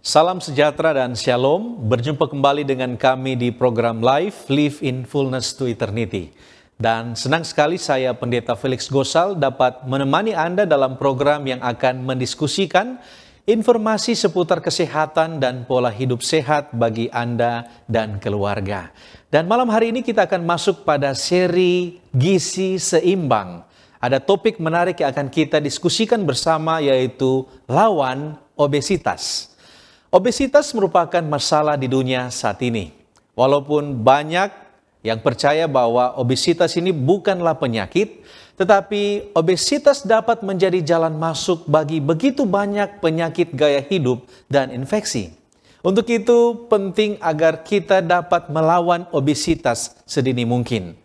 Salam sejahtera dan shalom. Berjumpa kembali dengan kami di program Live in Fullness to Eternity. Dan senang sekali saya Pendeta Felix Gosal dapat menemani Anda dalam program yang akan mendiskusikan informasi seputar kesehatan dan pola hidup sehat bagi Anda dan keluarga. Dan malam hari ini kita akan masuk pada seri Gizi Seimbang. Ada topik menarik yang akan kita diskusikan bersama, yaitu lawan obesitas. Obesitas merupakan masalah di dunia saat ini. Walaupun banyak yang percaya bahwa obesitas ini bukanlah penyakit, tetapi obesitas dapat menjadi jalan masuk bagi begitu banyak penyakit gaya hidup dan infeksi. Untuk itu penting agar kita dapat melawan obesitas sedini mungkin.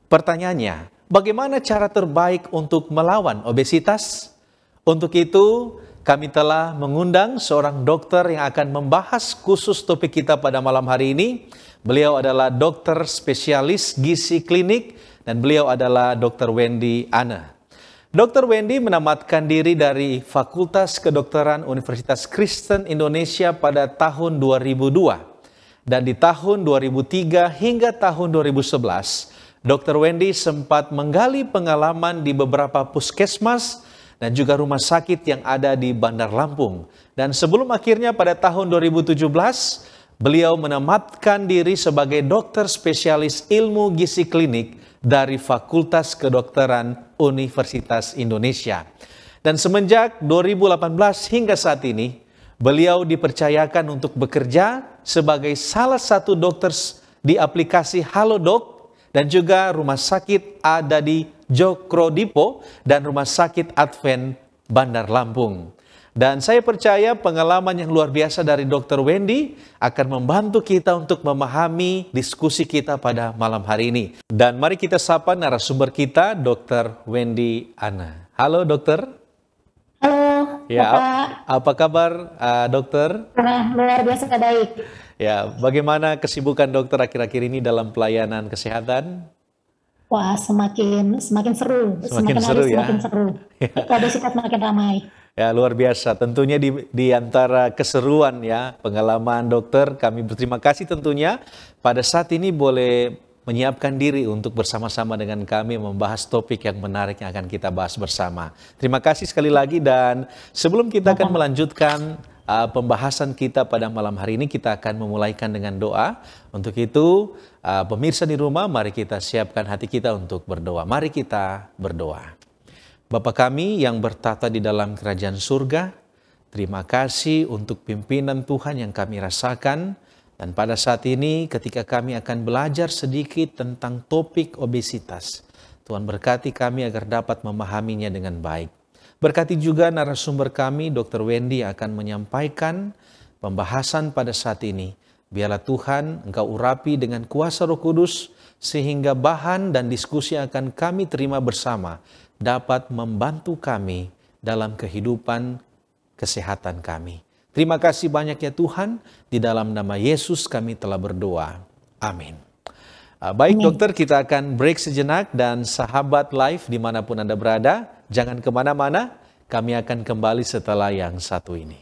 Pertanyaannya, bagaimana cara terbaik untuk melawan obesitas? Untuk itu, kami telah mengundang seorang dokter yang akan membahas khusus topik kita pada malam hari ini. Beliau adalah dokter spesialis gizi klinik dan beliau adalah Dr. Wendy Anne. Dr. Wendy menamatkan diri dari Fakultas Kedokteran Universitas Kristen Indonesia pada tahun 2002. Dan di tahun 2003 hingga tahun 2011, Dr. Wendy sempat menggali pengalaman di beberapa puskesmas dan juga rumah sakit yang ada di Bandar Lampung. Dan sebelum akhirnya pada tahun 2017, beliau menamatkan diri sebagai dokter spesialis ilmu gizi klinik dari Fakultas Kedokteran Universitas Indonesia. Dan semenjak 2018 hingga saat ini, beliau dipercayakan untuk bekerja sebagai salah satu dokter di aplikasi Halodoc dan juga rumah sakit ada di Jokrodipo dan Rumah Sakit Advent Bandar Lampung. Dan saya percaya pengalaman yang luar biasa dari Dr. Wendy akan membantu kita untuk memahami diskusi kita pada malam hari ini. Dan mari kita sapa narasumber kita, Dr. Wendy Anne. Halo dokter. Halo, ya, Bapak. Apa kabar dokter? Luar biasa baik. Ya, bagaimana kesibukan dokter akhir-akhir ini dalam pelayanan kesehatan? Wah, semakin seru. Semakin seru ya. Semakin seru. Obesitas makin ramai. Ya, luar biasa. Tentunya di antara keseruan ya pengalaman dokter, kami berterima kasih tentunya pada saat ini boleh menyiapkan diri untuk bersama-sama dengan kami membahas topik yang menarik yang akan kita bahas bersama. Terima kasih sekali lagi, dan sebelum kita akan melanjutkan pembahasan kita pada malam hari ini, kita akan memulaikan dengan doa. Untuk itu, pemirsa di rumah, mari kita siapkan hati kita untuk berdoa. Mari kita berdoa. Bapa kami yang bertata di dalam kerajaan surga, terima kasih untuk pimpinan Tuhan yang kami rasakan. Dan pada saat ini ketika kami akan belajar sedikit tentang topik obesitas, Tuhan berkati kami agar dapat memahaminya dengan baik. Berkati juga narasumber kami, Dr. Wendy, akan menyampaikan pembahasan pada saat ini. Biarlah Tuhan Engkau urapi dengan kuasa Roh Kudus, sehingga bahan dan diskusi yang akan kami terima bersama dapat membantu kami dalam kehidupan kesehatan kami. Terima kasih banyak ya Tuhan, di dalam nama Yesus kami telah berdoa. Amin. Baik dokter, kita akan break sejenak, dan sahabat live dimanapun Anda berada, jangan kemana-mana, kami akan kembali setelah yang satu ini.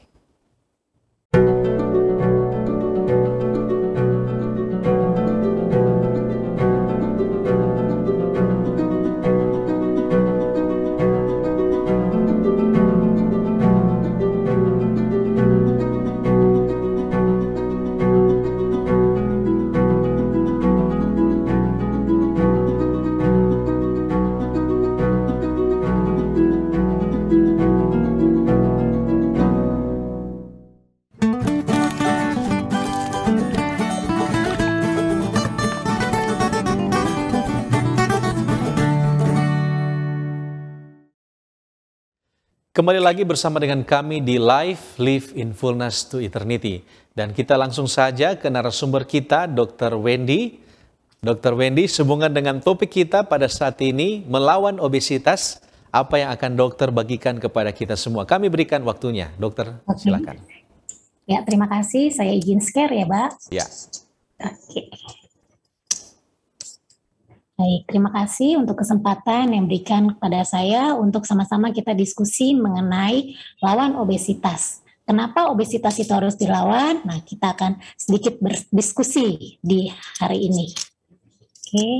Kembali lagi bersama dengan kami di Live in Fullness to Eternity. Dan kita langsung saja ke narasumber kita, Dr. Wendy. Dr. Wendy, sehubungan dengan topik kita pada saat ini, melawan obesitas, apa yang akan dokter bagikan kepada kita semua? Kami berikan waktunya. Dokter, silakan. Ya, terima kasih. Saya izin share ya, Pak. Ya. Oke. Baik, terima kasih untuk kesempatan yang diberikan kepada saya untuk sama-sama kita diskusi mengenai lawan obesitas. kenapa obesitas itu harus dilawan? Nah, kita akan sedikit berdiskusi di hari ini. Oke.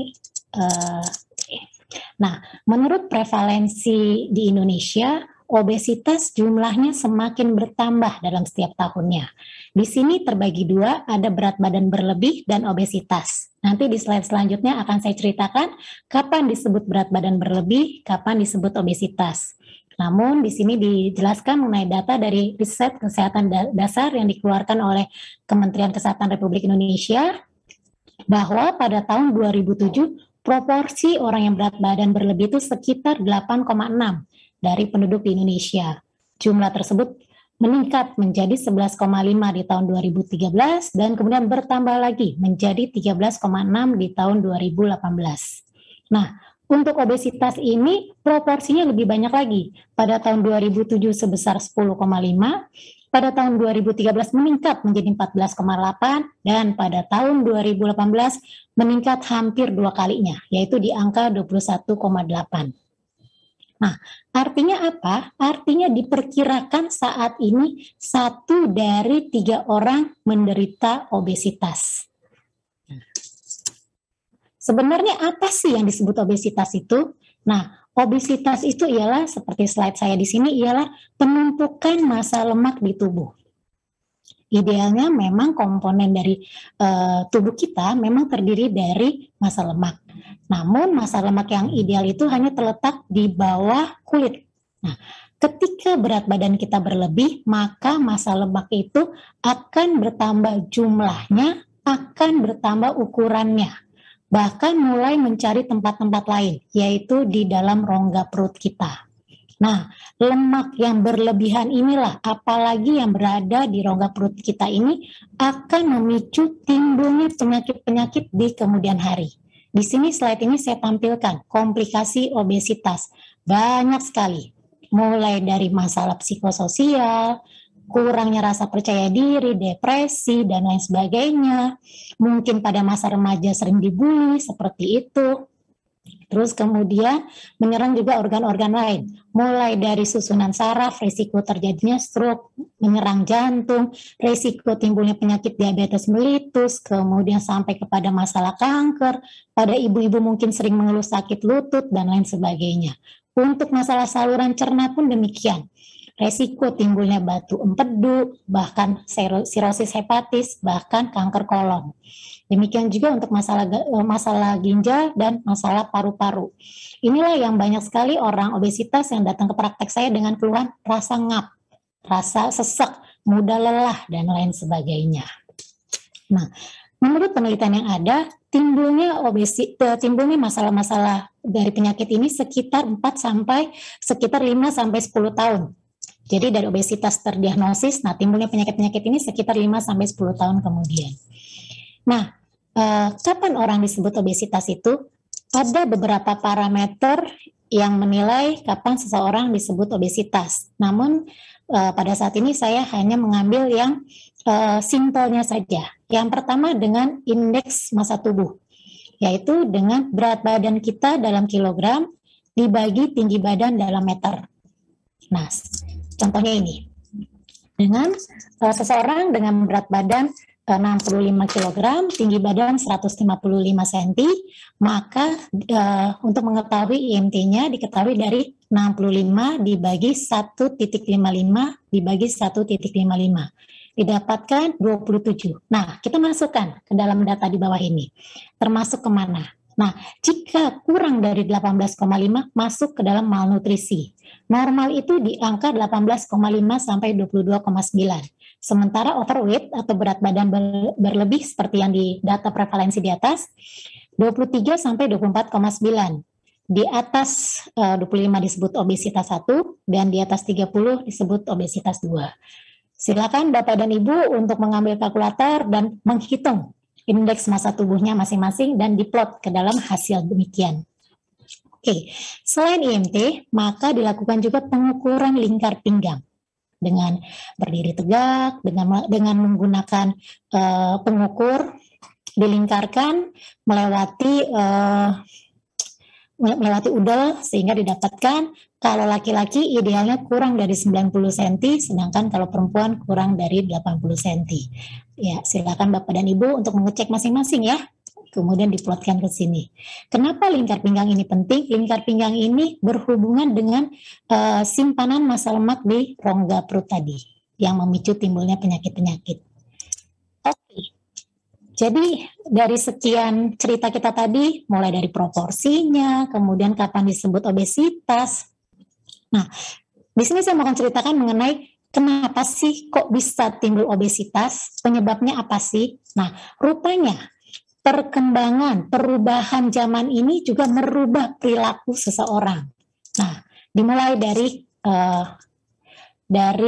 Nah, menurut prevalensi di Indonesia, obesitas jumlahnya semakin bertambah dalam setiap tahunnya. Di sini terbagi dua, ada berat badan berlebih dan obesitas. Nanti di slide selanjutnya akan saya ceritakan kapan disebut berat badan berlebih, kapan disebut obesitas. Namun di sini dijelaskan mengenai data dari riset kesehatan dasar yang dikeluarkan oleh Kementerian Kesehatan Republik Indonesia, bahwa pada tahun 2007 proporsi orang yang berat badan berlebih itu sekitar 8,6 dari penduduk di Indonesia. Jumlah tersebut meningkat menjadi 11,5 di tahun 2013 dan kemudian bertambah lagi menjadi 13,6 di tahun 2018. Nah, untuk obesitas ini proporsinya lebih banyak lagi. Pada tahun 2007 sebesar 10,5, pada tahun 2013 meningkat menjadi 14,8 dan pada tahun 2018 meningkat hampir 2 kalinya, yaitu di angka 21,8. Nah, artinya apa? Artinya diperkirakan saat ini 1 dari 3 orang menderita obesitas. Sebenarnya apa sih yang disebut obesitas itu? Nah, obesitas itu ialah, seperti slide saya di sini, ialah penumpukan massa lemak di tubuh. Idealnya memang komponen dari tubuh kita memang terdiri dari massa lemak. Namun massa lemak yang ideal itu hanya terletak di bawah kulit. Nah, ketika berat badan kita berlebih, maka massa lemak itu akan bertambah jumlahnya, akan bertambah ukurannya. Bahkan mulai mencari tempat-tempat lain, yaitu di dalam rongga perut kita. Nah, lemak yang berlebihan inilah, apalagi yang berada di rongga perut kita ini, akan memicu timbulnya penyakit-penyakit di kemudian hari. Di sini slide ini saya tampilkan komplikasi obesitas. Banyak sekali, mulai dari masalah psikososial, kurangnya rasa percaya diri, depresi, dan lain sebagainya. Mungkin pada masa remaja sering dibully, seperti itu. Terus kemudian menyerang juga organ-organ lain, mulai dari susunan saraf, risiko terjadinya stroke, menyerang jantung, risiko timbulnya penyakit diabetes mellitus, kemudian sampai kepada masalah kanker, pada ibu-ibu mungkin sering mengeluh sakit lutut, dan lain sebagainya. Untuk masalah saluran cerna pun demikian. Resiko timbulnya batu empedu, bahkan sirosis hepatis, bahkan kanker kolon. Demikian juga untuk masalah ginjal dan masalah paru-paru. Inilah yang banyak sekali orang obesitas yang datang ke praktek saya dengan keluhan rasa ngap, rasa sesek, mudah lelah, dan lain sebagainya. Nah, menurut penelitian yang ada, timbulnya masalah-masalah dari penyakit ini sekitar 5 sampai 10 tahun. Jadi dari obesitas terdiagnosis, nah timbulnya penyakit-penyakit ini sekitar 5 sampai 10 tahun kemudian. Nah, kapan orang disebut obesitas itu? Ada beberapa parameter yang menilai kapan seseorang disebut obesitas. Namun pada saat ini saya hanya mengambil yang simpelnya saja. Yang pertama dengan indeks massa tubuh, yaitu dengan berat badan kita dalam kilogram dibagi tinggi badan dalam meter. Nah, contohnya ini, dengan seseorang dengan berat badan 65 kg, tinggi badan 155 cm, maka untuk mengetahui IMT-nya diketahui dari 65 dibagi 1,55 dibagi 1,55. Didapatkan 27. Nah, kita masukkan ke dalam data di bawah ini. Termasuk kemana? Nah, jika kurang dari 18,5 masuk ke dalam malnutrisi. Normal itu di angka 18,5 sampai 22,9. Sementara overweight atau berat badan berlebih seperti yang di data prevalensi di atas 23 sampai 24,9. Di atas 25 disebut obesitas 1 dan di atas 30 disebut obesitas 2. Silakan Bapak dan Ibu untuk mengambil kalkulator dan menghitung indeks massa tubuhnya masing-masing dan diplot ke dalam hasil demikian. Oke, selain IMT, maka dilakukan juga pengukuran lingkar pinggang dengan berdiri tegak, dengan menggunakan pengukur dilingkarkan melewati udel sehingga didapatkan Kalau laki-laki idealnya kurang dari 90 cm, sedangkan kalau perempuan kurang dari 80 cm. Ya, silakan Bapak dan Ibu untuk mengecek masing-masing ya. Kemudian diplotkan ke sini. Kenapa lingkar pinggang ini penting? Lingkar pinggang ini berhubungan dengan simpanan massa lemak di rongga perut tadi yang memicu timbulnya penyakit-penyakit. Oke. Jadi dari sekian cerita kita tadi, mulai dari proporsinya, kemudian kapan disebut obesitas. Nah, di sini saya mau ceritakan mengenai kenapa sih kok bisa timbul obesitas, penyebabnya apa sih? Nah, rupanya perkembangan, perubahan zaman ini juga merubah perilaku seseorang. Nah, dimulai dari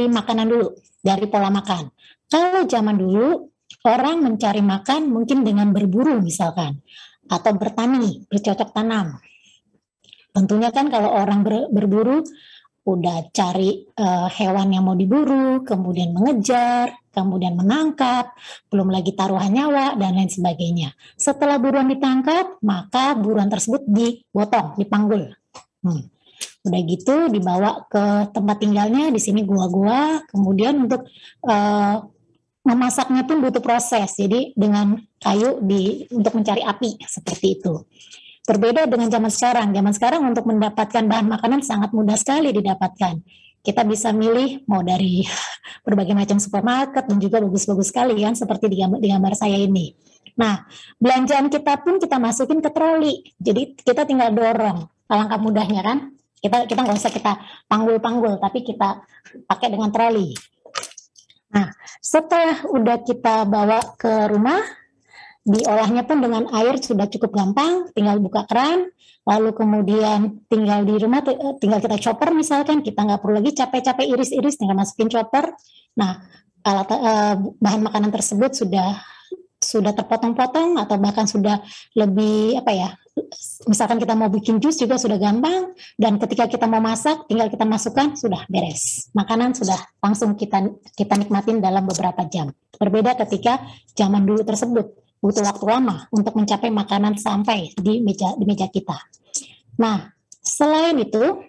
makanan dulu, dari pola makan. Kalau zaman dulu, orang mencari makan mungkin dengan berburu misalkan, atau bertani, bercocok tanam. Tentunya kan kalau orang berburu, udah cari hewan yang mau diburu, kemudian mengejar, kemudian menangkap, belum lagi taruhan nyawa, dan lain sebagainya. Setelah buruan ditangkap, maka buruan tersebut dipotong, dipanggul. Udah gitu dibawa ke tempat tinggalnya, di sini gua-gua, kemudian untuk memasaknya pun butuh proses, jadi dengan kayu untuk mencari api, seperti itu. Berbeda dengan zaman sekarang untuk mendapatkan bahan makanan sangat mudah sekali didapatkan. Kita bisa milih mau dari berbagai macam supermarket dan juga bagus-bagus sekali kan, seperti di gambar saya ini. Nah, belanjaan kita pun kita masukin ke troli, jadi kita tinggal dorong, alangkah mudahnya kan. Kita nggak usah kita panggul-panggul, tapi kita pakai dengan troli. Nah, setelah udah kita bawa ke rumah, diolahnya pun dengan air sudah cukup gampang, tinggal buka keran, lalu kemudian tinggal di rumah, tinggal kita chopper misalkan, kita nggak perlu lagi capek-capek iris-iris, tinggal masukin chopper. Nah, bahan makanan tersebut sudah terpotong-potong atau bahkan sudah lebih misalkan kita mau bikin jus juga sudah gampang, dan ketika kita mau masak tinggal kita masukkan, sudah beres. Makanan sudah langsung kita nikmatin dalam beberapa jam. Berbeda ketika zaman dulu tersebut butuh waktu lama untuk mencapai makanan sampai di meja kita. Nah, selain itu,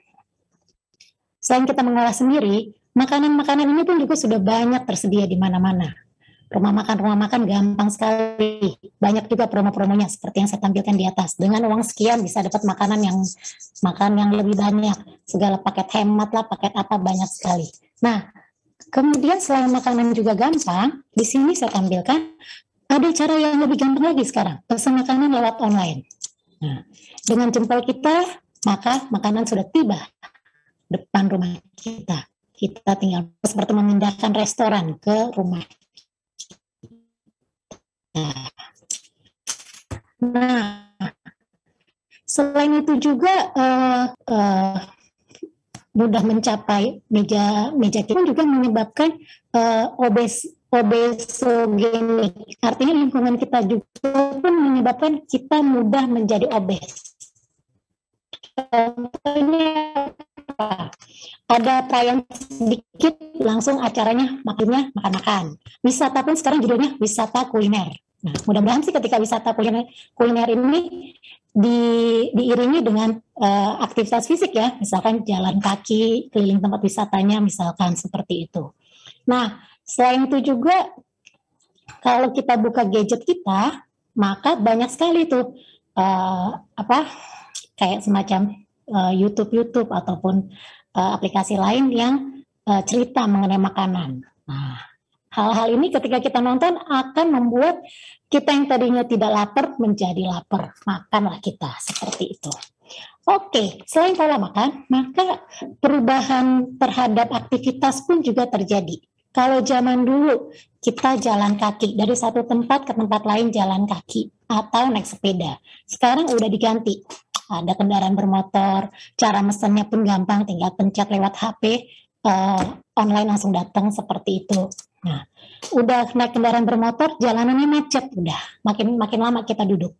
selain kita mengolah sendiri, makanan-makanan ini pun juga sudah banyak tersedia di mana-mana. Rumah makan gampang sekali. Banyak juga promo-promonya seperti yang saya tampilkan di atas. Dengan uang sekian bisa dapat makanan yang lebih banyak. Segala paket hemat lah, paket apa banyak sekali. Nah, kemudian selain makanan juga gampang, di sini saya tampilkan ada cara yang lebih gampang lagi sekarang, pesan makanan lewat online. Nah, dengan jempol kita, maka makanan sudah tiba depan rumah kita. Kita tinggal seperti memindahkan restoran ke rumah. Nah, selain itu juga mudah mencapai meja kita juga menyebabkan obesogenik. Artinya lingkungan kita juga pun menyebabkan kita mudah menjadi obes. Contohnya ada perayaan sedikit langsung acaranya makan-makan. Wisata pun sekarang judulnya wisata kuliner. Nah, mudah-mudahan sih ketika wisata kuliner ini diiringi dengan aktivitas fisik ya, misalkan jalan kaki keliling tempat wisatanya, misalkan seperti itu. Nah, selain itu juga kalau kita buka gadget kita, maka banyak sekali tuh kayak semacam YouTube ataupun aplikasi lain yang cerita mengenai makanan. Nah, hal-hal ini ketika kita nonton akan membuat kita yang tadinya tidak lapar menjadi lapar. Makanlah kita, seperti itu. Oke, selain pola makan, maka perubahan terhadap aktivitas pun juga terjadi. Kalau zaman dulu kita jalan kaki dari satu tempat ke tempat lain jalan kaki atau naik sepeda. Sekarang udah diganti. Ada kendaraan bermotor, cara mesennya pun gampang, tinggal pencet lewat HP, online langsung datang seperti itu. Nah, udah naik kendaraan bermotor, jalanannya macet, udah makin lama kita duduk.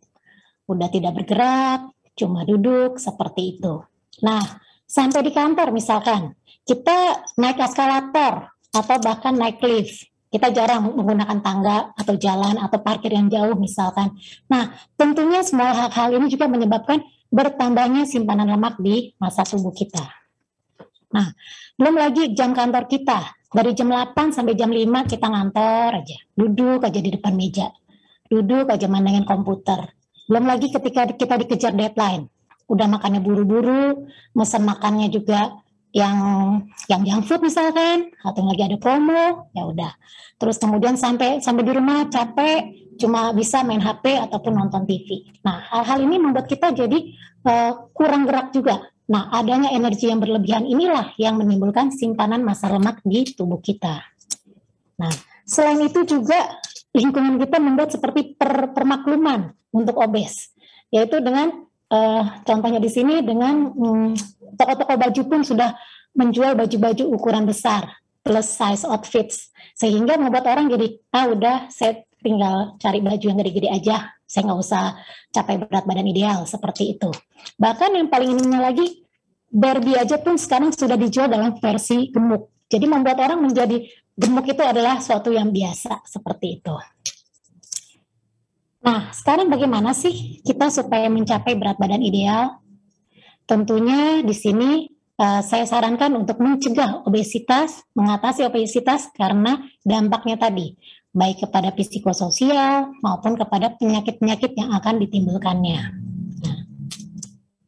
Udah tidak bergerak, cuma duduk seperti itu. Nah, sampai di kantor misalkan, kita naik eskalator atau bahkan naik lift. Kita jarang menggunakan tangga atau jalan atau parkir yang jauh misalkan. Nah, tentunya semua hal-hal ini juga menyebabkan bertambahnya simpanan lemak di massa tubuh kita. Nah, belum lagi jam kantor kita. Dari jam 8 sampai jam 5 kita ngantor aja. Duduk aja di depan meja. Duduk aja mandangin komputer. Belum lagi ketika kita dikejar deadline. Udah makannya buru-buru, mesen makannya juga yang junk food misalkan, atau lagi ada promo, ya udah. Terus kemudian sampai di rumah capek, cuma bisa main HP ataupun nonton TV. Nah, hal-hal ini membuat kita jadi kurang gerak juga. Nah, adanya energi yang berlebihan inilah yang menimbulkan simpanan massa lemak di tubuh kita. Nah, selain itu juga lingkungan kita membuat seperti permakluman untuk obes, yaitu dengan contohnya di sini dengan toko-toko baju pun sudah menjual baju-baju ukuran besar plus size outfits, sehingga membuat orang jadi udah saya tinggal cari baju yang gede-gede aja, saya nggak usah capai berat badan ideal seperti itu. Bahkan yang paling ininya lagi, Barbie aja pun sekarang sudah dijual dalam versi gemuk. Jadi membuat orang menjadi gemuk itu adalah suatu yang biasa seperti itu. Nah, sekarang bagaimana sih kita supaya mencapai berat badan ideal? Tentunya di sini saya sarankan untuk mencegah obesitas, mengatasi obesitas karena dampaknya tadi, baik kepada psikososial maupun kepada penyakit-penyakit yang akan ditimbulkannya. Nah,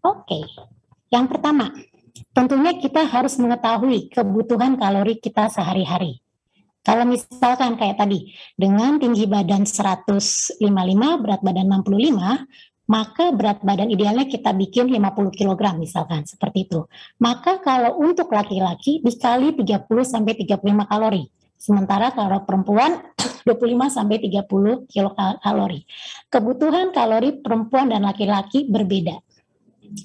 oke. Yang pertama, tentunya kita harus mengetahui kebutuhan kalori kita sehari-hari. Kalau misalkan kayak tadi, dengan tinggi badan 155, berat badan 65, maka berat badan idealnya kita bikin 50 kg misalkan, seperti itu. Maka kalau untuk laki-laki dikali 30-35 kalori. Sementara kalau perempuan 25-30 kilokalori. Kebutuhan kalori perempuan dan laki-laki berbeda.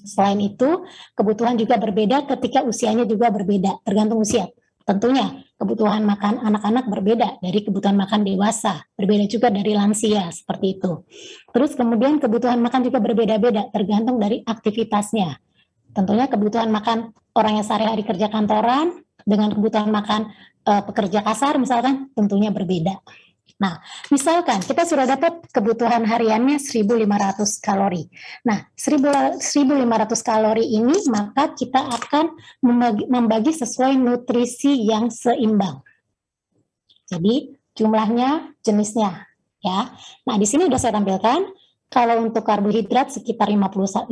Selain itu, kebutuhan juga berbeda ketika usianya juga berbeda, tergantung usia. Tentunya kebutuhan makan anak-anak berbeda dari kebutuhan makan dewasa, berbeda juga dari lansia, seperti itu. Terus kemudian kebutuhan makan juga berbeda-beda, tergantung dari aktivitasnya. Tentunya kebutuhan makan orang yang sehari-hari kerja kantoran dengan kebutuhan makan pekerja kasar misalkan tentunya berbeda. Nah, misalkan kita sudah dapat kebutuhan hariannya 1.500 kalori. Nah, 1.500 kalori ini maka kita akan membagi sesuai nutrisi yang seimbang. Jadi, jumlahnya, jenisnya, ya. Nah, di sini sudah saya tampilkan, kalau untuk karbohidrat sekitar 50-59%,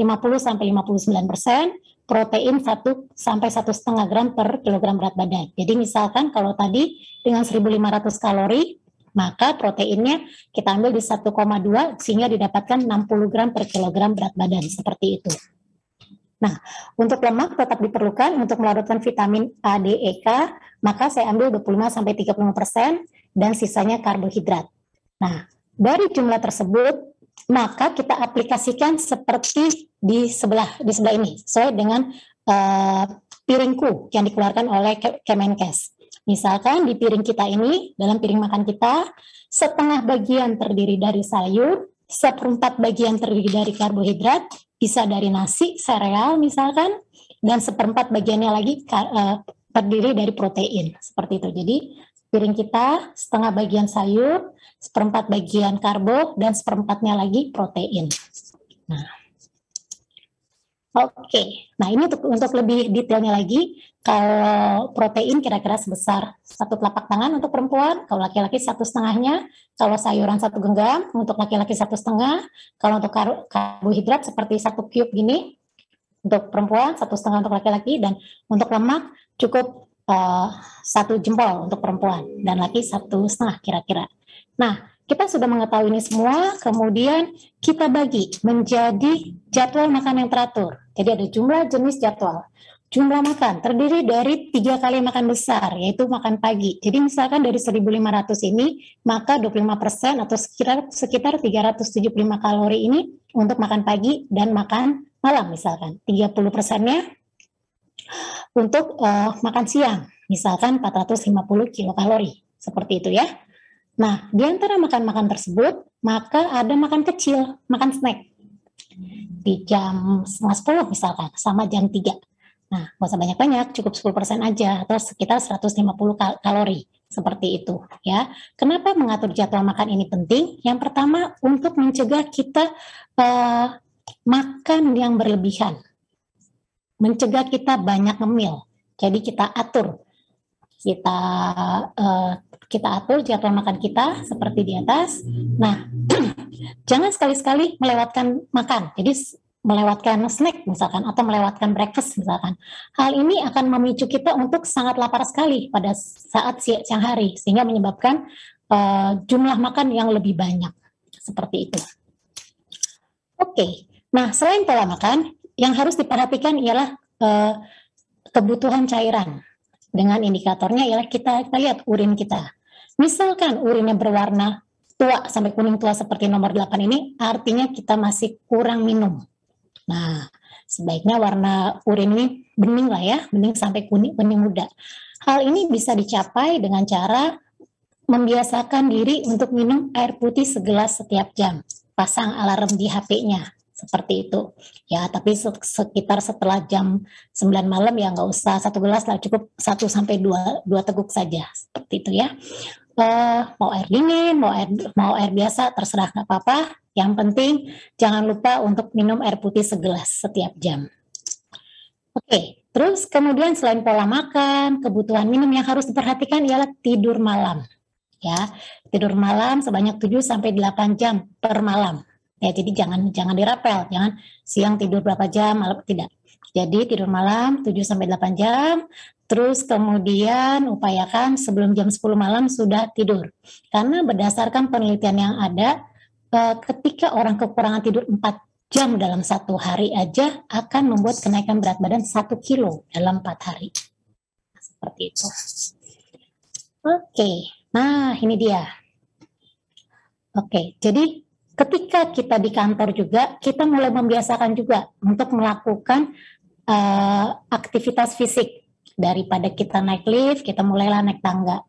protein 1 sampai 1,5 gram per kilogram berat badan. Jadi misalkan kalau tadi dengan 1.500 kalori, maka proteinnya kita ambil di 1,2 sehingga didapatkan 60 gram per kilogram berat badan, seperti itu. Nah, untuk lemak tetap diperlukan untuk melarutkan vitamin A, D, E, K, maka saya ambil 25-35% dan sisanya karbohidrat. Nah, dari jumlah tersebut, maka kita aplikasikan seperti di sebelah ini, sesuai dengan piringku yang dikeluarkan oleh Kemenkes. Misalkan di piring kita ini, dalam piring makan kita, setengah bagian terdiri dari sayur, 1/4 bagian terdiri dari karbohidrat, bisa dari nasi, sereal misalkan, dan 1/4 bagiannya lagi terdiri dari protein, seperti itu. Jadi piring kita setengah bagian sayur, 1/4 bagian karbo, dan 1/4-nya lagi protein. Nah, oke. Nah, ini untuk lebih detailnya lagi, kalau protein kira-kira sebesar 1 telapak tangan untuk perempuan, kalau laki-laki 1,5-nya, kalau sayuran 1 genggam, untuk laki-laki 1,5, kalau untuk karbohidrat seperti 1 cube gini, untuk perempuan 1,5 untuk laki-laki, dan untuk lemak cukup 1 jempol untuk perempuan, dan laki 1,5 kira-kira. Nah, kita sudah mengetahui ini semua, kemudian kita bagi menjadi jadwal makan yang teratur. Jadi ada jumlah jenis jadwal. Jumlah makan terdiri dari 3 kali makan besar, yaitu makan pagi. Jadi misalkan dari 1.500 ini, maka 25% atau sekitar 375 kalori ini untuk makan pagi dan makan malam misalkan. 30%-nya untuk makan siang, misalkan 450 kilokalori. Seperti itu ya. Nah, di antara makan-makan tersebut, maka ada makan kecil, makan snack. Di jam 9:30 misalkan, sama jam 3. Nah, nggak usah banyak-banyak, cukup 10% aja, atau sekitar 150 kalori. Seperti itu ya. Kenapa mengatur jadwal makan ini penting? Yang pertama, untuk mencegah kita makan yang berlebihan. Mencegah kita banyak ngemil. Jadi kita atur, kita kita atur jadwal makan kita seperti di atas. Nah, jangan sekali-sekali melewatkan makan. Jadi melewatkan snack misalkan atau melewatkan breakfast misalkan. Hal ini akan memicu kita untuk sangat lapar sekali pada saat siang hari sehingga menyebabkan jumlah makan yang lebih banyak. Seperti itu. Oke. Nah, selain pola makan, yang harus diperhatikan ialah kebutuhan cairan. Dengan indikatornya ialah kita lihat urin kita. Misalkan urinnya berwarna tua sampai kuning tua seperti nomor 8 ini, artinya kita masih kurang minum. Nah, sebaiknya warna urin ini bening lah ya, bening sampai kuning muda. Hal ini bisa dicapai dengan cara membiasakan diri untuk minum air putih segelas setiap jam. Pasang alarm di HP-nya, seperti itu. Ya, tapi sekitar setelah jam 9 malam ya nggak usah 1 gelas lah, cukup 1 sampai 2 teguk saja, seperti itu ya. Mau air dingin, mau air biasa, terserah nggak apa-apa. Yang penting jangan lupa untuk minum air putih segelas setiap jam. Oke, terus kemudian selain pola makan, kebutuhan minum yang harus diperhatikan ialah tidur malam. Ya, tidur malam sebanyak 7 sampai 8 jam per malam. Ya, jadi jangan dirapel, jangan siang tidur berapa jam, malam tidak. Jadi tidur malam 7 sampai 8 jam. Terus kemudian upayakan sebelum jam 10 malam sudah tidur. Karena berdasarkan penelitian yang ada, ketika orang kekurangan tidur 4 jam dalam 1 hari aja akan membuat kenaikan berat badan 1 kilo dalam 4 hari. Seperti itu. Oke, nah ini dia. Oke, jadi ketika kita di kantor juga, kita mulai membiasakan juga untuk melakukan aktivitas fisik. Daripada kita naik lift, kita mulailah naik tangga.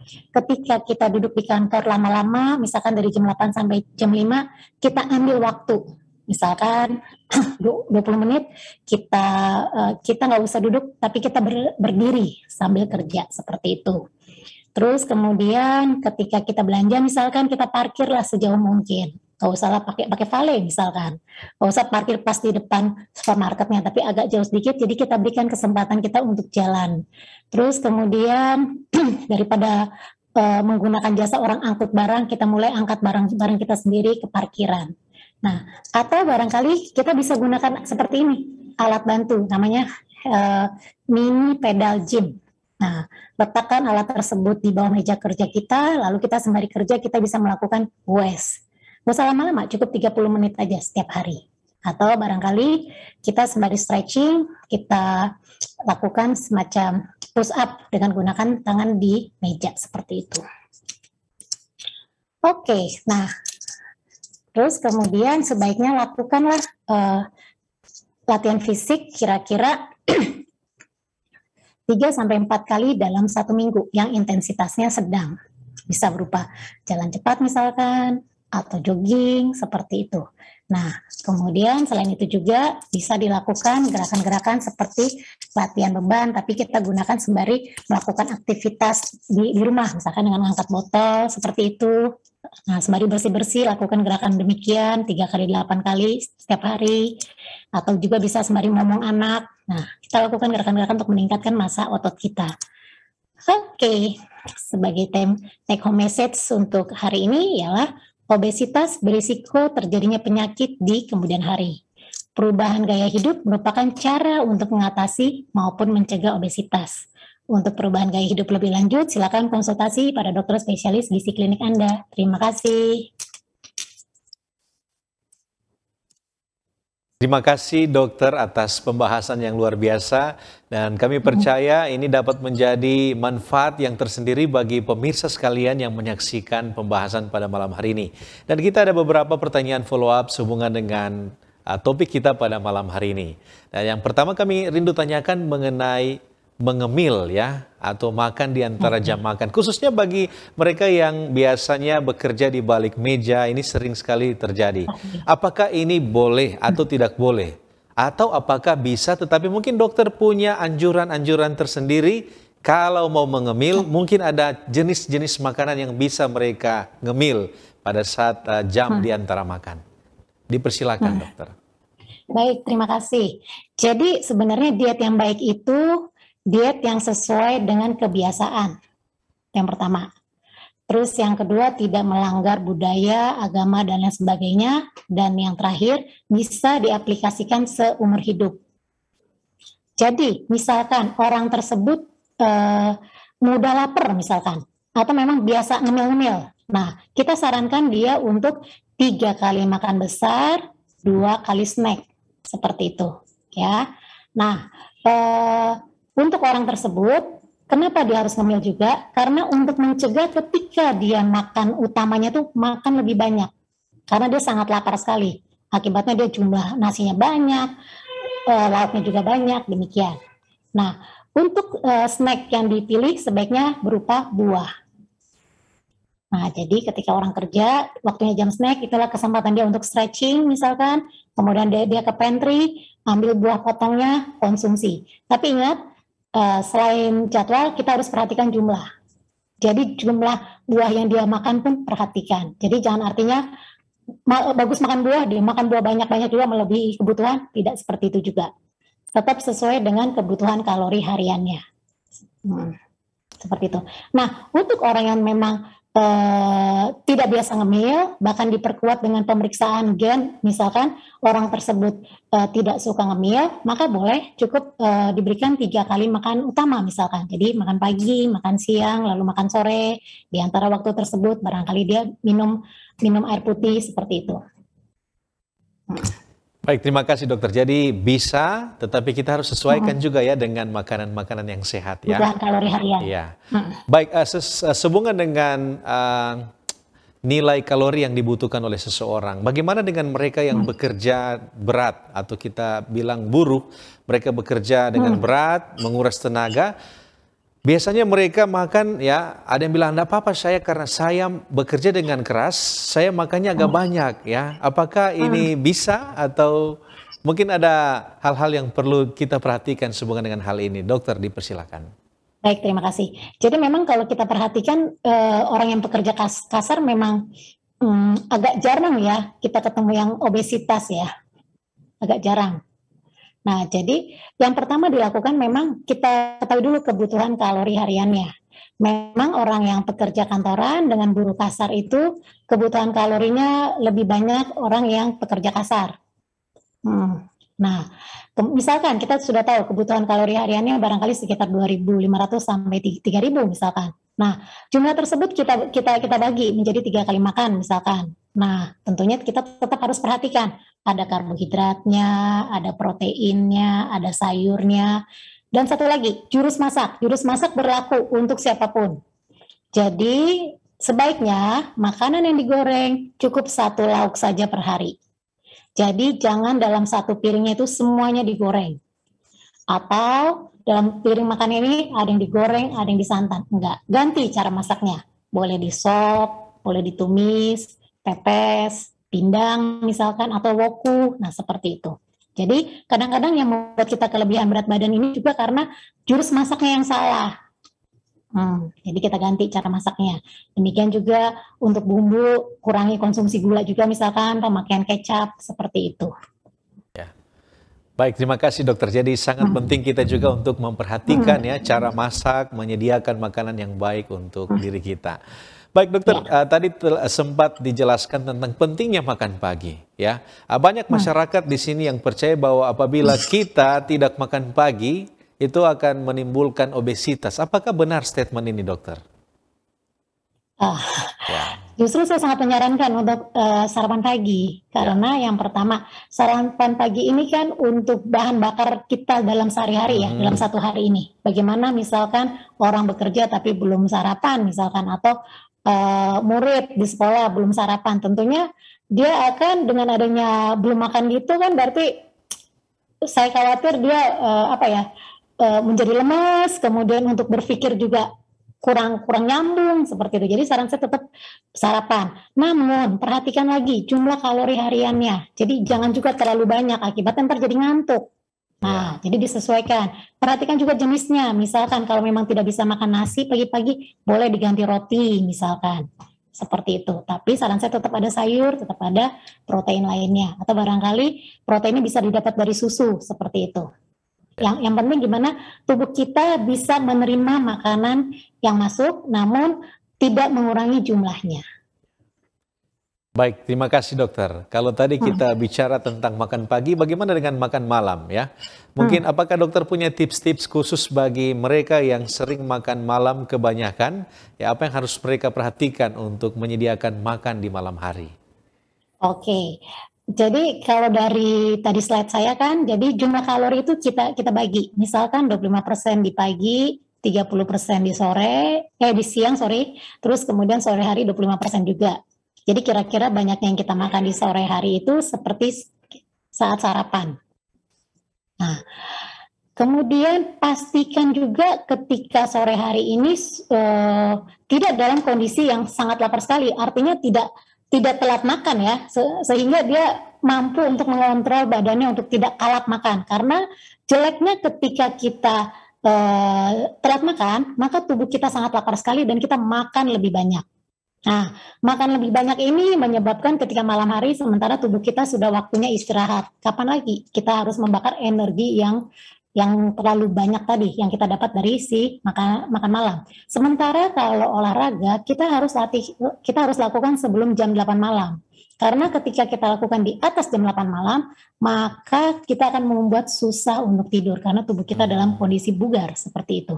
Ketika kita duduk di kantor lama-lama, misalkan dari jam 8 sampai jam 5, kita ambil waktu. Misalkan 20 menit, kita nggak usah duduk, tapi kita berdiri sambil kerja, seperti itu. Terus kemudian ketika kita belanja, misalkan kita parkirlah sejauh mungkin. Nggak usahlah pakai valet misalkan. Nggak usah parkir pas di depan supermarketnya, tapi agak jauh sedikit, jadi kita berikan kesempatan kita untuk jalan. Terus kemudian daripada menggunakan jasa orang angkut barang, kita mulai angkat barang-barang kita sendiri ke parkiran. Nah, atau barangkali kita bisa gunakan seperti ini, alat bantu, namanya mini pedal gym. Nah, letakkan alat tersebut di bawah meja kerja kita, lalu kita sembari kerja kita bisa melakukan WES. Nggak usah lama-lama, cukup 30 menit aja setiap hari. Atau barangkali kita sembari stretching, kita lakukan semacam push up dengan gunakan tangan di meja seperti itu. Oke, nah terus kemudian sebaiknya lakukanlah latihan fisik kira-kira 3-4 kali dalam 1 minggu yang intensitasnya sedang. Bisa berupa jalan cepat misalkan, atau jogging, seperti itu. Nah, kemudian selain itu juga bisa dilakukan gerakan-gerakan seperti latihan beban, tapi kita gunakan sembari melakukan aktivitas di rumah, misalkan dengan angkat botol, seperti itu. Nah, sembari bersih-bersih, lakukan gerakan demikian 3-8 kali setiap hari, atau juga bisa sembari ngomong anak. Nah, kita lakukan gerakan-gerakan untuk meningkatkan massa otot kita. Oke, sebagai take home message untuk hari ini ialah obesitas berisiko terjadinya penyakit di kemudian hari. Perubahan gaya hidup merupakan cara untuk mengatasi maupun mencegah obesitas. Untuk perubahan gaya hidup lebih lanjut, silakan konsultasi pada dokter spesialis gizi klinik Anda. Terima kasih. Terima kasih dokter atas pembahasan yang luar biasa dan kami percaya ini dapat menjadi manfaat yang tersendiri bagi pemirsa sekalian yang menyaksikan pembahasan pada malam hari ini. Dan kita ada beberapa pertanyaan follow up sehubungan dengan topik kita pada malam hari ini. Dan yang pertama kami rindu tanyakan mengenai mengemil ya atau makan di antara jam makan, khususnya bagi mereka yang biasanya bekerja di balik meja, ini sering sekali terjadi. Apakah ini boleh atau tidak boleh? Atau apakah bisa, tetapi mungkin dokter punya anjuran-anjuran tersendiri kalau mau mengemil, mungkin ada jenis-jenis makanan yang bisa mereka ngemil pada saat jam di antara makan. Dipersilakan dokter. Baik, terima kasih. Jadi sebenarnya diet yang baik itu diet yang sesuai dengan kebiasaan. Yang pertama. Terus yang kedua, tidak melanggar budaya, agama, dan lain sebagainya. Dan yang terakhir, bisa diaplikasikan seumur hidup. Jadi, misalkan orang tersebut mudah lapar misalkan, atau memang biasa ngemil-ngemil. Nah, kita sarankan dia untuk 3 kali makan besar, 2 kali snack. Seperti itu. Ya. Nah, untuk orang tersebut, kenapa dia harus ngemil juga? Karena untuk mencegah ketika dia makan utamanya tuh makan lebih banyak. Karena dia sangat lapar sekali. Akibatnya dia jumlah nasinya banyak, lauknya juga banyak, demikian. Nah, untuk snack yang dipilih sebaiknya berupa buah. Nah, jadi ketika orang kerja, waktunya jam snack, itulah kesempatan dia untuk stretching misalkan, kemudian dia ke pantry, ambil buah potongnya, konsumsi. Tapi ingat, selain jadwal, kita harus perhatikan jumlah. Jadi jumlah buah yang dia makan pun perhatikan. Jadi jangan artinya bagus makan buah, dia makan buah banyak-banyak juga melebihi kebutuhan, tidak seperti itu juga. Tetap sesuai dengan kebutuhan kalori hariannya. Seperti itu. Nah, untuk orang yang memang tidak biasa ngemil, bahkan diperkuat dengan pemeriksaan gen, misalkan orang tersebut tidak suka ngemil, maka boleh cukup diberikan 3 kali makan utama misalkan. Jadi makan pagi, makan siang, lalu makan sore. Di antara waktu tersebut barangkali dia minum air putih seperti itu. Baik, terima kasih dokter. Jadi bisa, tetapi kita harus sesuaikan juga ya dengan makanan-makanan yang sehat ya. Kebutuhan kalori harian. Iya. Baik, sehubungan dengan nilai kalori yang dibutuhkan oleh seseorang, bagaimana dengan mereka yang bekerja berat atau kita bilang buruh, mereka bekerja dengan berat, menguras tenaga. Biasanya mereka makan ya, ada yang bilang enggak apa-apa saya karena saya bekerja dengan keras, saya makannya agak banyak ya. Apakah ini bisa atau mungkin ada hal-hal yang perlu kita perhatikan sehubungan dengan hal ini? Dokter, dipersilakan. Baik, terima kasih. Jadi memang kalau kita perhatikan orang yang bekerja kasar memang agak jarang ya kita ketemu yang obesitas ya, agak jarang. Nah, jadi yang pertama dilakukan memang kita ketahui dulu kebutuhan kalori hariannya. Memang orang yang pekerja kantoran dengan buruh kasar itu kebutuhan kalorinya lebih banyak orang yang pekerja kasar. Nah, misalkan kita sudah tahu kebutuhan kalori hariannya barangkali sekitar 2.500 sampai 3.000 misalkan. Nah, jumlah tersebut kita bagi menjadi 3 kali makan misalkan. Nah, tentunya kita tetap harus perhatikan ada karbohidratnya, ada proteinnya, ada sayurnya, dan satu lagi jurus masak. Jurus masak berlaku untuk siapapun. Jadi sebaiknya makanan yang digoreng cukup 1 lauk saja per hari. Jadi jangan dalam 1 piringnya itu semuanya digoreng. Atau dalam piring makan ini ada yang digoreng, ada yang disantan. Enggak, ganti cara masaknya. Boleh disop, boleh ditumis, pepes, pindang misalkan, atau woku. Nah, seperti itu. Jadi kadang-kadang yang membuat kita kelebihan berat badan ini juga karena jurus masaknya yang salah. Jadi kita ganti cara masaknya. Demikian juga untuk bumbu, kurangi konsumsi gula juga misalkan, pemakaian kecap, seperti itu. Ya. Baik, terima kasih dokter. Jadi sangat penting kita juga untuk memperhatikan ya cara masak, menyediakan makanan yang baik untuk diri kita. Baik dokter, tadi sempat dijelaskan tentang pentingnya makan pagi ya. Banyak masyarakat di sini yang percaya bahwa apabila kita tidak makan pagi itu akan menimbulkan obesitas. Apakah benar statement ini dokter? Justru saya sangat menyarankan untuk sarapan pagi karena yang pertama sarapan pagi ini kan untuk bahan bakar kita dalam sehari-hari ya, dalam 1 hari ini. Bagaimana misalkan orang bekerja tapi belum sarapan misalkan, atau murid di sekolah belum sarapan, tentunya dia akan dengan adanya belum makan gitu kan berarti saya khawatir dia menjadi lemas, kemudian untuk berpikir juga kurang nyambung seperti itu. Jadi saran saya tetap sarapan. Namun perhatikan lagi jumlah kalori hariannya. Jadi jangan juga terlalu banyak, akibatnya ntar jadi ngantuk. Nah, jadi disesuaikan. Perhatikan juga jenisnya. Misalkan kalau memang tidak bisa makan nasi pagi-pagi, boleh diganti roti misalkan. Seperti itu. Tapi saran saya tetap ada sayur, tetap ada protein lainnya. Atau barangkali proteinnya bisa didapat dari susu, seperti itu. Yang penting gimana tubuh kita bisa menerima makanan yang masuk, namun tidak mengurangi jumlahnya. Baik, terima kasih dokter. Kalau tadi kita bicara tentang makan pagi, bagaimana dengan makan malam ya? Mungkin apakah dokter punya tips-tips khusus bagi mereka yang sering makan malam kebanyakan? Ya, apa yang harus mereka perhatikan untuk menyediakan makan di malam hari? Oke. Jadi kalau dari tadi slide saya kan, jadi jumlah kalori itu kita bagi. Misalkan 25% di pagi, 30% di di siang sorry, terus kemudian sore hari 25% juga. Jadi kira-kira banyak yang kita makan di sore hari itu seperti saat sarapan. Nah, kemudian pastikan juga ketika sore hari ini tidak dalam kondisi yang sangat lapar sekali, artinya tidak telat makan ya, sehingga dia mampu untuk mengontrol badannya untuk tidak kalap makan. Karena jeleknya ketika kita telat makan, maka tubuh kita sangat lapar sekali dan kita makan lebih banyak. Nah, makan lebih banyak ini menyebabkan ketika malam hari sementara tubuh kita sudah waktunya istirahat. Kapan lagi kita harus membakar energi yang terlalu banyak tadi yang kita dapat dari si makan malam. Sementara kalau olahraga kita harus lakukan sebelum jam 8 malam. Karena ketika kita lakukan di atas jam 8 malam, maka kita akan membuat susah untuk tidur karena tubuh kita dalam kondisi bugar seperti itu.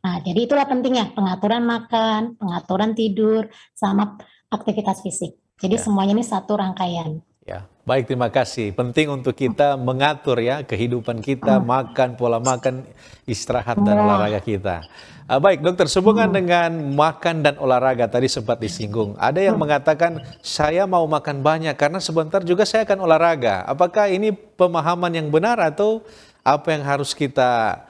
Nah, jadi itulah pentingnya pengaturan makan, pengaturan tidur, sama aktivitas fisik. Jadi semuanya ini satu rangkaian. Ya, baik, terima kasih. Penting untuk kita mengatur ya kehidupan kita, makan, pola makan, istirahat dan olahraga kita. Baik, dokter, sehubungan dengan makan dan olahraga tadi sempat disinggung. Ada yang mengatakan saya mau makan banyak karena sebentar juga saya akan olahraga. Apakah ini pemahaman yang benar atau apa yang harus kita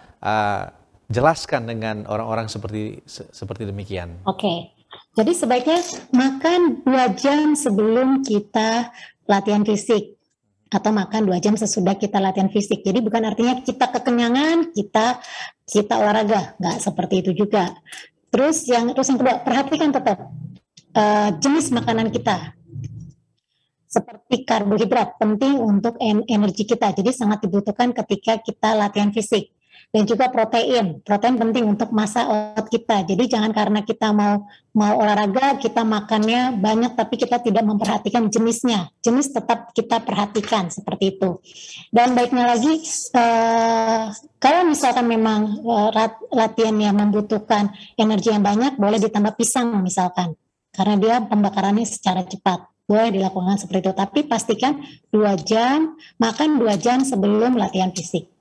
jelaskan dengan orang-orang seperti demikian? Oke. Jadi sebaiknya makan 2 jam sebelum kita latihan fisik atau makan 2 jam sesudah kita latihan fisik. Jadi bukan artinya kita kekenyangan, kita olahraga, nggak seperti itu juga. Terus yang kedua, perhatikan tetap jenis makanan kita. Seperti karbohidrat penting untuk energi kita. Jadi sangat dibutuhkan ketika kita latihan fisik. Dan juga protein penting untuk massa otot kita. Jadi jangan karena kita mau olahraga kita makannya banyak tapi kita tidak memperhatikan jenisnya. Jenis tetap kita perhatikan seperti itu. Dan baiknya lagi kalau misalkan memang latihannya membutuhkan energi yang banyak, boleh ditambah pisang misalkan, karena dia pembakarannya secara cepat. Boleh dilakukan seperti itu, tapi pastikan 2 jam, makan 2 jam sebelum latihan fisik.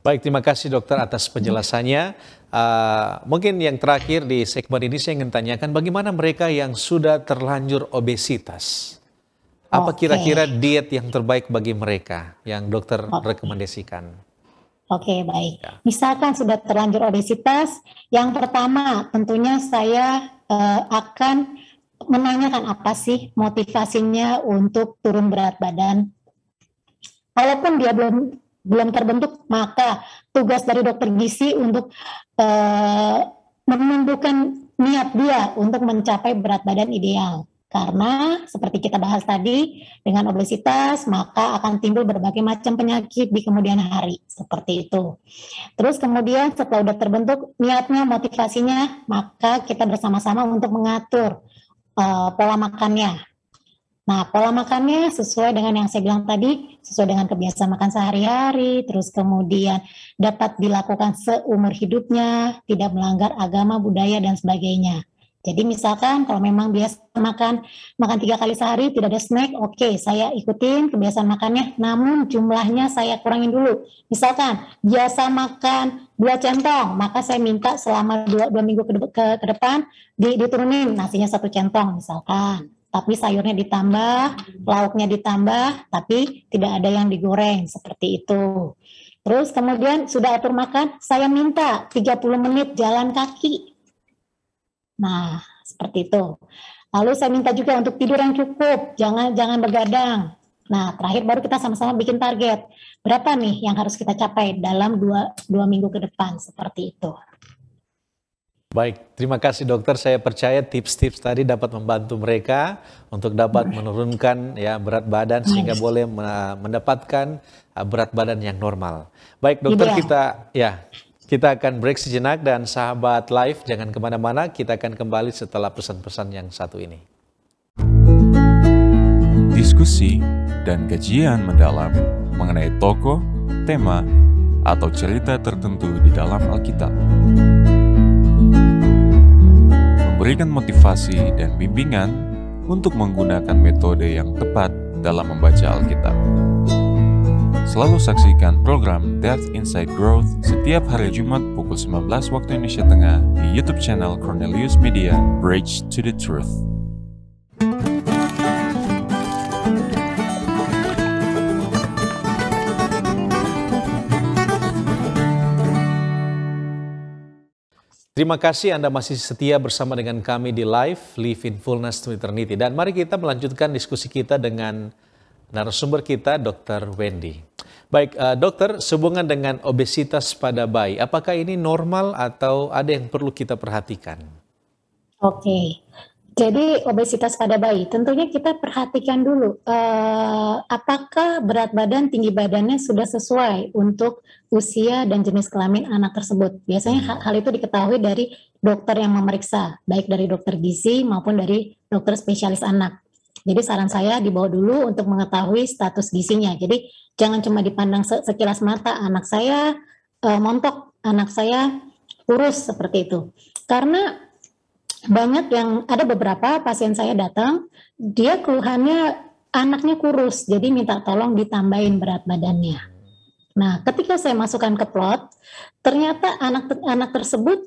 Baik, terima kasih dokter atas penjelasannya. Mungkin yang terakhir di segmen ini saya ingin tanyakan bagaimana mereka yang sudah terlanjur obesitas? Apa kira-kira diet yang terbaik bagi mereka yang dokter rekomendasikan? Oke, baik. Misalkan sudah terlanjur obesitas, yang pertama tentunya saya akan menanyakan apa sih motivasinya untuk turun berat badan. Walaupun dia belum terbentuk, maka tugas dari dokter gizi untuk menumbuhkan niat dia untuk mencapai berat badan ideal. Karena seperti kita bahas tadi, dengan obesitas maka akan timbul berbagai macam penyakit di kemudian hari, seperti itu. Terus kemudian setelah sudah terbentuk niatnya, motivasinya, maka kita bersama-sama untuk mengatur pola makannya. Nah, pola makannya sesuai dengan yang saya bilang tadi, sesuai dengan kebiasaan makan sehari-hari, terus kemudian dapat dilakukan seumur hidupnya, tidak melanggar agama, budaya, dan sebagainya. Jadi misalkan kalau memang biasa makan 3 kali sehari, tidak ada snack, oke, saya ikutin kebiasaan makannya, namun jumlahnya saya kurangin dulu. Misalkan biasa makan 2 centong, maka saya minta selama 2 minggu ke depan diturunin nasinya 1 centong misalkan. Tapi sayurnya ditambah, lauknya ditambah, tapi tidak ada yang digoreng, seperti itu. Terus kemudian sudah atur makan, saya minta 30 menit jalan kaki. Nah, seperti itu. Lalu saya minta juga untuk tidur yang cukup, jangan begadang. Nah, terakhir baru kita sama-sama bikin target. Berapa nih yang harus kita capai dalam 2 minggu ke depan, seperti itu. Baik, terima kasih dokter. Saya percaya tips-tips tadi dapat membantu mereka untuk dapat menurunkan ya berat badan sehingga boleh mendapatkan berat badan yang normal. Baik dokter, kita akan break sejenak dan sahabat live jangan kemana-mana, kita akan kembali setelah pesan-pesan yang satu ini. Diskusi dan kajian mendalam mengenai tokoh, tema, atau cerita tertentu di dalam Alkitab. Memberikan motivasi dan bimbingan untuk menggunakan metode yang tepat dalam membaca Alkitab. Selalu saksikan program Death Inside Growth setiap hari Jumat pukul 19 waktu Indonesia Tengah di YouTube channel Cornelius Media, Bridge to the Truth. Terima kasih Anda masih setia bersama dengan kami di Live in Fullness to Eternity. Dan mari kita melanjutkan diskusi kita dengan narasumber kita, Dr. Wendy. Baik, dokter, sehubungan dengan obesitas pada bayi, apakah ini normal atau ada yang perlu kita perhatikan? Oke, jadi obesitas pada bayi, tentunya kita perhatikan dulu apakah berat badan, tinggi badannya sudah sesuai untuk usia dan jenis kelamin anak tersebut. Biasanya hal itu diketahui dari dokter yang memeriksa, baik dari dokter gizi maupun dari dokter spesialis anak. Jadi saran saya dibawa dulu untuk mengetahui status gizinya. Jadi jangan cuma dipandang sekilas mata, anak saya montok, anak saya kurus seperti itu. Karena banyak yang, ada beberapa pasien saya datang, dia keluhannya anaknya kurus, jadi minta tolong ditambahin berat badannya. Nah, ketika saya masukkan ke plot, ternyata anak tersebut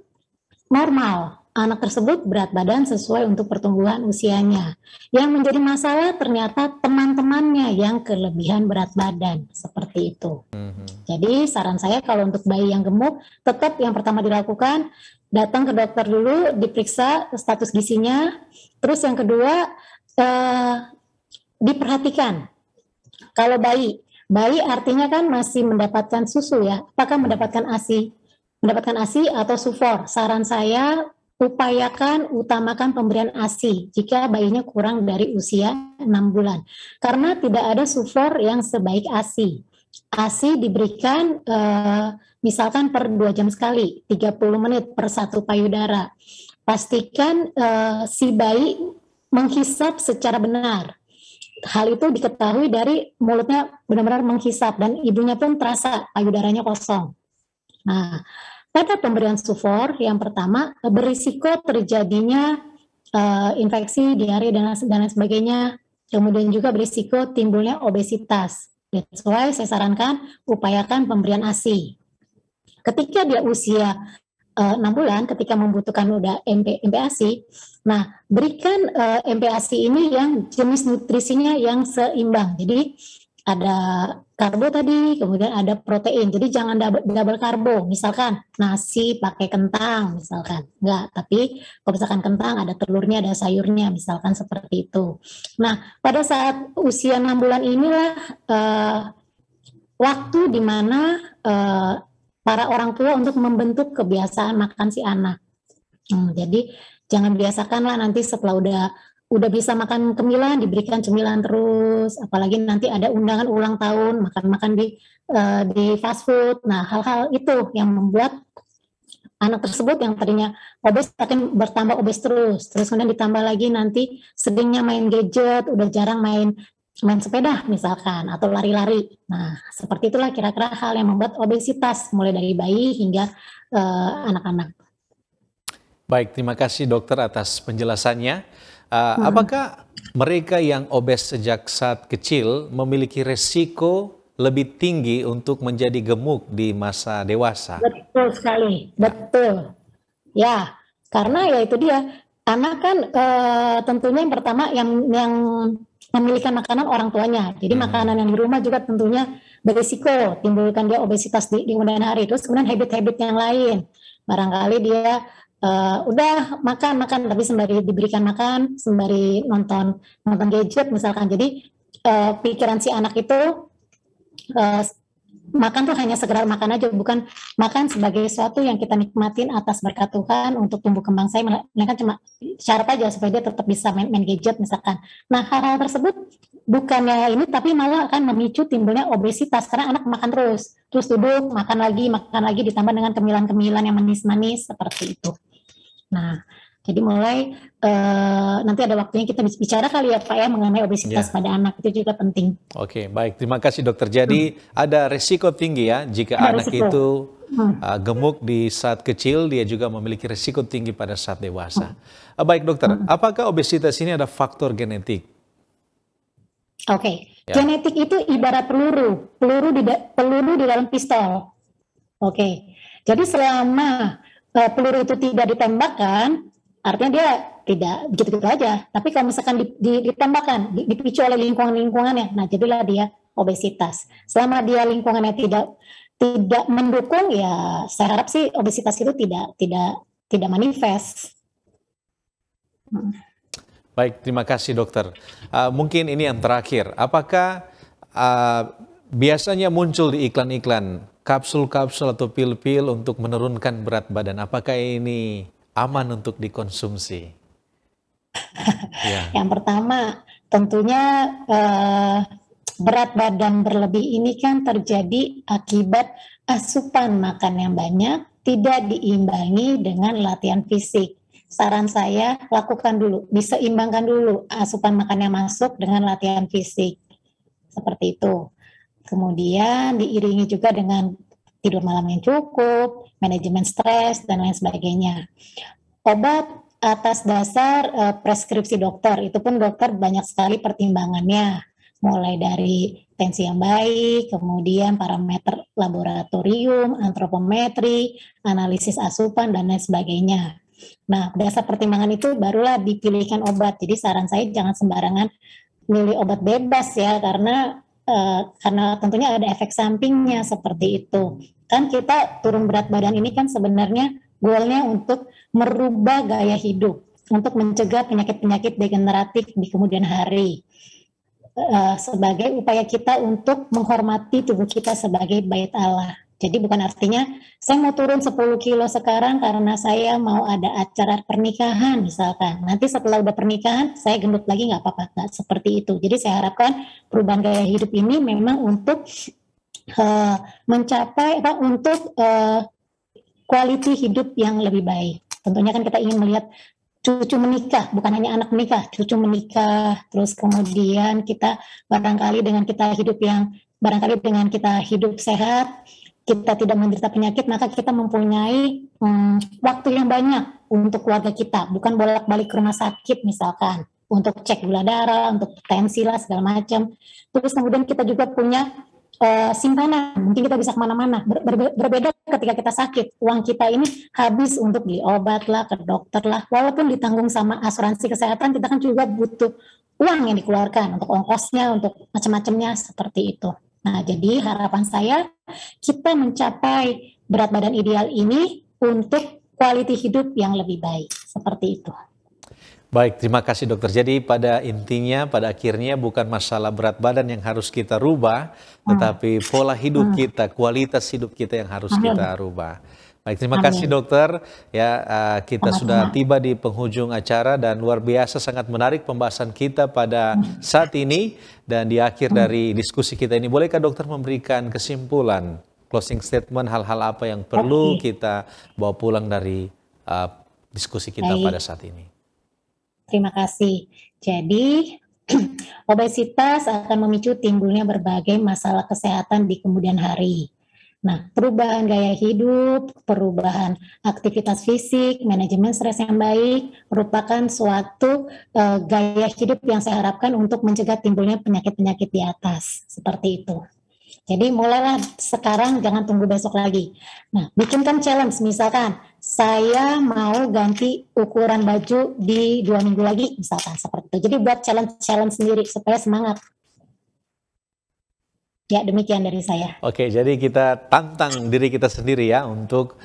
normal. Anak tersebut berat badan sesuai untuk pertumbuhan usianya. Yang menjadi masalah ternyata teman-temannya yang kelebihan berat badan, seperti itu. Jadi saran saya kalau untuk bayi yang gemuk, tetap yang pertama dilakukan, datang ke dokter dulu, diperiksa status gizinya. Terus yang kedua, diperhatikan. Kalau bayi artinya kan masih mendapatkan susu ya, apakah mendapatkan ASI atau sufor. Saran saya, utamakan pemberian ASI jika bayinya kurang dari usia 6 bulan. Karena tidak ada sufor yang sebaik ASI. ASI diberikan misalkan per 2 jam sekali, 30 menit per satu payudara. Pastikan si bayi menghisap secara benar. Hal itu diketahui dari mulutnya benar-benar menghisap dan ibunya pun terasa payudaranya kosong. Nah, pada pemberian sufor yang pertama berisiko terjadinya infeksi, diare dan lain sebagainya. Kemudian juga berisiko timbulnya obesitas. That's why saya sarankan upayakan pemberian ASI. Ketika dia usia 6 bulan, ketika membutuhkan udah MPASI, nah berikan MPASI ini yang jenis nutrisinya yang seimbang. Jadi ada karbo tadi, kemudian ada protein. Jadi jangan double karbo. Misalkan nasi pakai kentang, misalkan. Enggak, tapi kalau misalkan kentang ada telurnya, ada sayurnya, misalkan seperti itu. Nah, pada saat usia 6 bulan inilah waktu di mana para orang tua untuk membentuk kebiasaan makan si anak. Jadi jangan biasakanlah nanti setelah udah bisa makan cemilan, diberikan cemilan terus, apalagi nanti ada undangan ulang tahun, makan-makan di fast food. Nah, hal-hal itu yang membuat anak tersebut yang tadinya obes akan bertambah obes terus kemudian ditambah lagi nanti seringnya main gadget, udah jarang main sepeda misalkan, atau lari-lari. Nah, seperti itulah kira-kira hal yang membuat obesitas, mulai dari bayi hingga anak-anak. Baik, terima kasih dokter atas penjelasannya. Apakah mereka yang obes sejak saat kecil memiliki resiko lebih tinggi untuk menjadi gemuk di masa dewasa? Betul sekali, betul. Ya, karena ya itu dia, anak kan tentunya yang pertama yang memilihkan makanan orang tuanya. Jadi makanan yang di rumah juga tentunya berisiko timbulkan dia obesitas di kemudian hari. Terus kemudian habit-habit yang lain. Barangkali dia udah makan tapi sembari diberikan makan, sembari nonton gadget misalkan. Jadi pikiran si anak itu makan tuh hanya sekedar makan aja, bukan makan sebagai sesuatu yang kita nikmatin atas berkat Tuhan untuk tumbuh kembang saya, melainkan cuma syarat aja supaya dia tetap bisa main gadget misalkan. Nah, hal-hal tersebut bukannya ini, tapi malah akan memicu timbulnya obesitas, karena anak makan terus duduk, makan lagi, ditambah dengan cemilan-cemilan yang manis-manis, seperti itu. Nah, jadi mulai nanti ada waktunya kita bicara kali ya Pak ya mengenai obesitas pada anak, itu juga penting. Oke, baik, terima kasih dokter. Jadi ada resiko tinggi ya jika anak itu gemuk di saat kecil, dia juga memiliki resiko tinggi pada saat dewasa. Baik dokter, apakah obesitas ini ada faktor genetik? Oke, genetik itu ibarat peluru di dalam pistol. Oke, jadi selama peluru itu tidak ditembakkan, artinya dia tidak gitu-gitu aja. Tapi kalau misalkan ditembakkan, dipicu oleh lingkungannya, nah jadilah dia obesitas. Selama dia lingkungannya tidak mendukung, ya saya harap sih obesitas itu tidak manifest. Baik, terima kasih dokter. Mungkin ini yang terakhir. Apakah biasanya muncul di iklan-iklan kapsul-kapsul atau pil-pil untuk menurunkan berat badan? Apakah ini aman untuk dikonsumsi? Yang pertama, tentunya berat badan berlebih ini kan terjadi akibat asupan makan yang banyak tidak diimbangi dengan latihan fisik. Saran saya, lakukan dulu, diseimbangkan dulu asupan makan yang masuk dengan latihan fisik. Seperti itu. Kemudian diiringi juga dengan tidur malam yang cukup, manajemen stres, dan lain sebagainya. Obat atas dasar preskripsi dokter, itu pun dokter banyak sekali pertimbangannya. Mulai dari tensi yang baik, kemudian parameter laboratorium, antropometri, analisis asupan, dan lain sebagainya. Nah, berdasar pertimbangan itu barulah dipilihkan obat. Jadi saran saya jangan sembarangan milih obat bebas ya, karena tentunya ada efek sampingnya seperti itu. Kan kita turun berat badan ini kan sebenarnya goalnya untuk merubah gaya hidup, untuk mencegah penyakit-penyakit degeneratif di kemudian hari. Sebagai upaya kita untuk menghormati tubuh kita sebagai bait Allah. Jadi bukan artinya saya mau turun 10 kilo sekarang karena saya mau ada acara pernikahan misalkan. Nanti setelah udah pernikahan saya gendut lagi, nggak apa-apa. Nggak seperti itu. Jadi saya harapkan perubahan gaya hidup ini memang untuk mencapai untuk quality hidup yang lebih baik. Tentunya kan kita ingin melihat cucu menikah, bukan hanya anak menikah, cucu menikah, terus kemudian kita barangkali dengan kita hidup sehat, kita tidak menderita penyakit, maka kita mempunyai waktu yang banyak untuk keluarga kita, bukan bolak-balik ke rumah sakit misalkan, untuk cek gula darah, untuk tensi lah segala macam. Terus kemudian kita juga punya simpanan, mungkin kita bisa kemana-mana. Berbeda ketika kita sakit, uang kita ini habis untuk beli obat lah, ke dokter lah, walaupun ditanggung sama asuransi kesehatan, kita kan juga butuh uang yang dikeluarkan untuk ongkosnya, untuk macam-macamnya seperti itu. Nah, jadi harapan saya kita mencapai berat badan ideal ini untuk quality hidup yang lebih baik, seperti itu. Baik, terima kasih dokter. Jadi pada intinya, pada akhirnya bukan masalah berat badan yang harus kita rubah, tetapi pola hidup kita, kualitas hidup kita yang harus kita rubah. Baik, terima kasih dokter. Ya, kita sudah tiba di penghujung acara dan luar biasa sangat menarik pembahasan kita pada saat ini. Dan di akhir dari diskusi kita ini, bolehkah dokter memberikan kesimpulan, closing statement, hal-hal apa yang perlu kita bawa pulang dari diskusi kita pada saat ini? Terima kasih. Jadi, obesitas akan memicu timbulnya berbagai masalah kesehatan di kemudian hari. Nah, perubahan gaya hidup, perubahan aktivitas fisik, manajemen stres yang baik merupakan suatu gaya hidup yang saya harapkan untuk mencegah timbulnya penyakit-penyakit di atas. Seperti itu. Jadi mulailah sekarang, jangan tunggu besok lagi. Nah, bikinkan challenge, misalkan saya mau ganti ukuran baju di 2 minggu lagi, misalkan seperti itu. Jadi buat challenge sendiri supaya semangat. Ya, demikian dari saya. Oke, jadi kita tantang diri kita sendiri ya untuk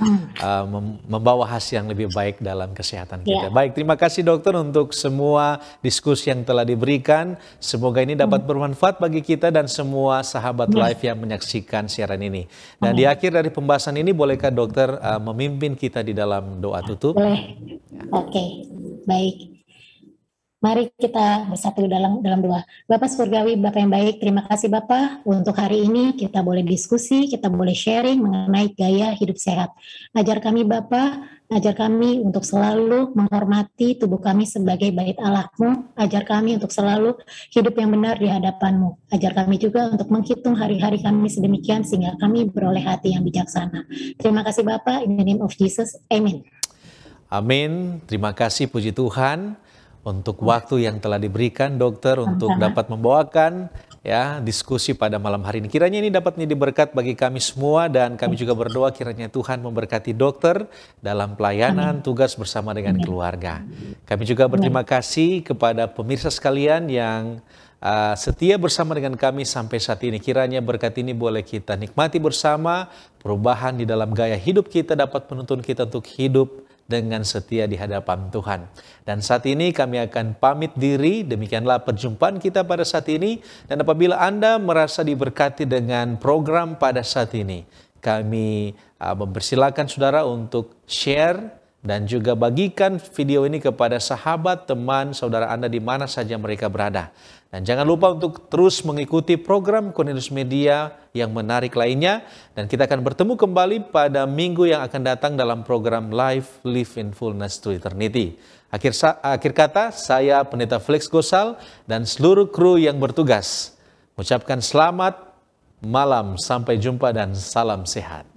membawa hasil yang lebih baik dalam kesehatan kita. Ya. Baik, terima kasih dokter untuk semua diskusi yang telah diberikan. Semoga ini dapat bermanfaat bagi kita dan semua sahabat live yang menyaksikan siaran ini. Dan di akhir dari pembahasan ini, bolehkah dokter memimpin kita di dalam doa tutup? Boleh. Oke, baik. Mari kita bersatu dalam doa. Bapak Surgawi, Bapak yang baik, terima kasih Bapak untuk hari ini kita boleh diskusi, kita boleh sharing mengenai gaya hidup sehat. Ajar kami Bapak, ajar kami untuk selalu menghormati tubuh kami sebagai bait Allah-Mu, ajar kami untuk selalu hidup yang benar di hadapan-Mu. Ajar kami juga untuk menghitung hari-hari kami sedemikian sehingga kami beroleh hati yang bijaksana. Terima kasih Bapak, in the name of Jesus, amin. Amin, terima kasih puji Tuhan untuk waktu yang telah diberikan dokter untuk dapat membawakan ya diskusi pada malam hari ini. Kiranya ini dapat menjadi berkat bagi kami semua dan kami juga berdoa kiranya Tuhan memberkati dokter dalam pelayanan tugas bersama dengan keluarga. Kami juga berterima kasih kepada pemirsa sekalian yang setia bersama dengan kami sampai saat ini. Kiranya berkat ini boleh kita nikmati bersama, perubahan di dalam gaya hidup kita dapat menuntun kita untuk hidup dengan setia di hadapan Tuhan. Dan saat ini kami akan pamit diri, demikianlah perjumpaan kita pada saat ini. Dan apabila Anda merasa diberkati dengan program pada saat ini, kami mempersilakan saudara untuk share dan juga bagikan video ini kepada sahabat, teman, saudara Anda di mana saja mereka berada. Dan jangan lupa untuk terus mengikuti program Cornelius Media yang menarik lainnya. Dan kita akan bertemu kembali pada minggu yang akan datang dalam program Live Live in Fullness to Eternity. Akhir kata, saya Pendeta Felix Gosal dan seluruh kru yang bertugas mengucapkan selamat malam, sampai jumpa dan salam sehat.